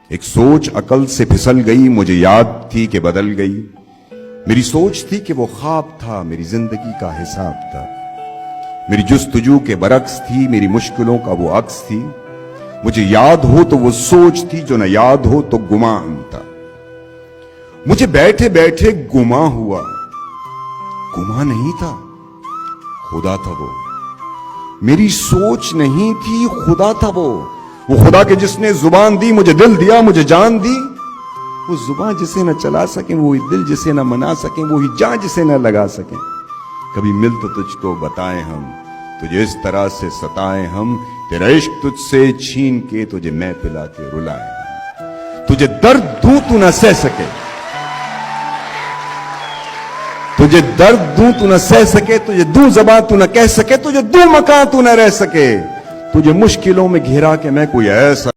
ایک سوچ عقل سے پھسل گئی، مجھے یاد تھی کہ بدل گئی۔ میری سوچ تھی کہ وہ خواب تھا، میری زندگی کا حساب تھا۔ میری جستجو کے برعکس تھی، میری مشکلوں کا وہ عکس تھی۔ مجھے یاد ہو تو وہ سوچ تھی، جو نہ یاد ہو تو گمان تھا۔ مجھے بیٹھے بیٹھے گما ہوا، گما نہیں تھا، خدا تھا وہ۔ میری سوچ نہیں تھی، خدا تھا وہ خدا کے جس نے زبان دی، مجھے دل دیا، مجھے جان دی۔ وہ زبان جسے نہ چلا سکیں، وہی دل جسے نہ منا سکیں، وہی جان جسے نہ لگا سکیں۔ کبھی مل تو تجھ کو بتائیں ہم، تجھے اس طرح سے ستائیں ہم، تیرا عشق تجھ سے چھین کے تجھے میں پلا کے رلائیں ہم۔ تجھے درد دوں تو نہ سہ سکے، تجھے درد دوں تو نہ سہ سکے، تجھے دوں زبان تو نہ کہہ سکے، تجھے دوں مکان تو نہ رہ سکے، تجھے مشکلوں میں گھیرا کہ میں کوئی ایسا